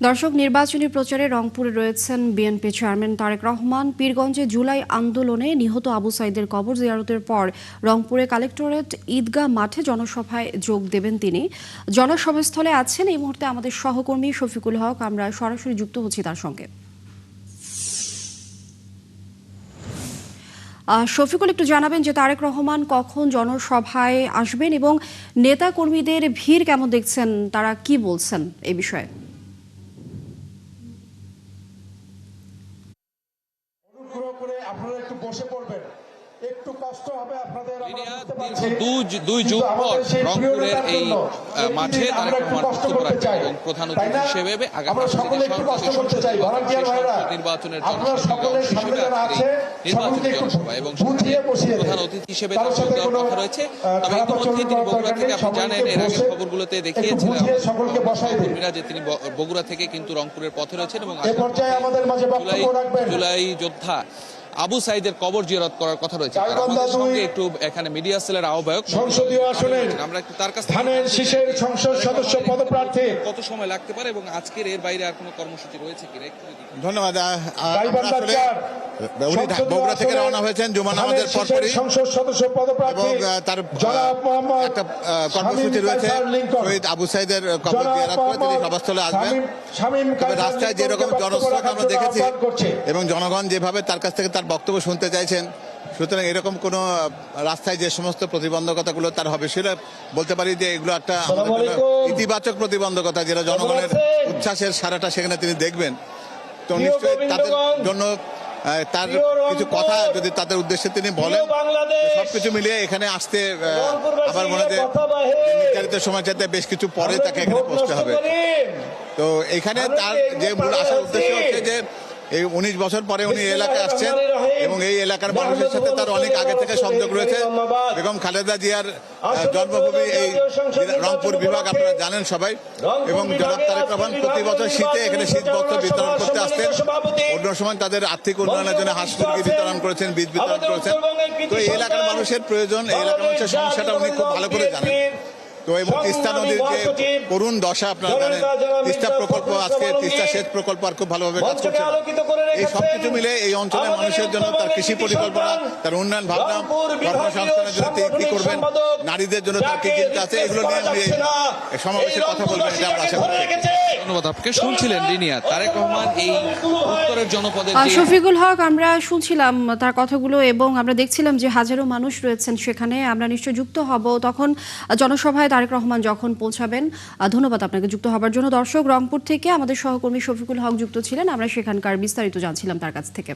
দর্শক, নির্বাচনী প্রচারে রংপুরে রয়েছেন বিএনপি চেয়ারম্যান তারেক রহমান। পীরগঞ্জে জুলাই আন্দোলনে নিহত আবু সাইদের কবর জিয়ারতের পর রংপুরে কালেক্টরেট ঈদগাহ মাঠে জনসভায় যোগ দেবেন তিনি। জনসভাস্থলে আছেন এই মুহূর্তে আমাদের সহকর্মী শফিকুল হক। আমরা সরাসরি যুক্ত হচ্ছি তার সঙ্গে। শফিকুল, একটু জানাবেন যে তারেক রহমান কখন জনসভায় আসবেন এবং নেতা কর্মীদের ভিড় কেমন দেখছেন, তারা কি বলছেন এই বিষয়ে? আপনারা একটু বসে পড়বেন, একটু কষ্ট হবে আপনাদের। দুই যুগ পর রংপুরের এই মাঠে তারেক রহমান বক্তব্য রাখবেন এবং প্রধান অতিথি হিসেবে আগামী নির্বাচনের জনসভা এবং প্রধান অতিথি হিসেবে কথা রয়েছে। তবে ইতিমধ্যে তিনি বগুড়া থেকে, আপনি জানেন এর আগের খবরগুলোতে দেখিয়েছিলেন কর্মীরা যে তিনি বগুড়া থেকে কিন্তু রংপুরের পথে রয়েছেন এবং জুলাই যোদ্ধা আবু সাইদের কবর জিয়ারত করার কথা রয়েছে। আমাদের সঙ্গে একটু এখানে মিডিয়া সেলের আহ্বায়ক সংসদীয় আসনে আমরা একটু তার কাছ থেকে ধানের শীষের সংসদ সদস্য পদপ্রার্থী কত সময় লাগতে পারে এবং আজকের এর বাইরে আর কোনো কর্মসূচি রয়েছে কিনা? ধন্যবাদ। উনি বগুড়া থেকে রওনা হয়েছেন জুমা নামাজের পরপরই সংসদ সদস্য পদপ্রার্থী এবং তার জনাব মোহাম্মদ একটা কর্মসূচি রয়েছে শহীদ আবু সাইদের কবর জিয়ারত করে তিনি সভাস্থলে আসবেন। তবে রাস্তায় যেরকম জনস্রোত আমরা দেখেছি এবং জনগণ যেভাবে তার কাছ থেকে তার বক্তব্য শুনতে চাইছেন, সুতরাং এরকম কোনো রাস্তায় যে সমস্ত প্রতিবন্ধকতাগুলো তার হবে সেটা বলতে পারি যে এগুলো একটা ইতিবাচক প্রতিবন্ধকতা, যেটা জনগণের উচ্ছ্বাসের সারাটা সেখানে তিনি দেখবেন। তো নিশ্চয়ই তাদের জন্য তার কিছু কথা যদি তাদের উদ্দেশ্যে তিনি বলেন, সবকিছু মিলিয়ে এখানে আসতে আমার মনে হয় নির্ধারিত সময় চাইতে বেশ কিছু পরে তাকে এখানে পৌঁছতে হবে। তো এখানে তার যে মূল আসার উদ্দেশ্য হচ্ছে যে এই 19 বছর পরে উনি এলাকায় আসছেন এবং এই এলাকার মানুষের সাথে তার অনেক আগে থেকে সংযোগ রয়েছে। বেগম খালেদা জিয়ার জন্মভূমি এই রংপুর বিভাগ, আপনারা জানেন সবাই। এবং জনাব তারেক রহমান প্রতি বছর শীতে এখানে শীত বস্ত্র বিতরণ করতে আসতেন। অন্য সময় তাদের আর্থিক উন্নয়নের জন্য হাঁস মুরগি বিতরণ করেছেন, বীজ বিতরণ করেছেন। তো এই এলাকার মানুষের প্রয়োজন, এই এলাকার মানুষের সমস্যাটা উনি খুব ভালো করে জানেন। তো এবং তিস্তা নদীর যে করুণ দশা আপনারা জানেন, তিস্তা প্রকল্প, আজকে তিস্তা সেচ প্রকল্প আর খুব ভালোভাবে কাজ করছে। এই সবকিছু মিলে এই অঞ্চলের মানুষের জন্য তার কৃষি পরিকল্পনা, তার উন্নয়ন ভাবনা, কর্মসংস্থানের জন্য তিনি কি করবেন, নারীদের জন্য তার কি চিন্তা আছে, এগুলো নিয়ে উনি সমাবেশে কথা বলবেন, এটা আমরা আশা করি। ধন্যবাদ। আপনি শুনছিলেন রিনিয়া, তারেক রহমান এই উত্তরের জনপদের শফিকুল হক, আমরা শুনছিলাম তার কথাগুলো এবং আমরা দেখছিলাম যে হাজারো মানুষ রয়েছেন সেখানে। আমরা নিশ্চয় যুক্ত হব তখন জনসভায় তারেক রহমান যখন পৌঁছাবেন। ধন্যবাদ আপনাকে যুক্ত হবার জন্য। দর্শক, রংপুর থেকে আমাদের সহকর্মী শফিকুল হক যুক্ত ছিলেন, আমরা সেখানকার বিস্তারিত জানছিলাম তার কাছ থেকে।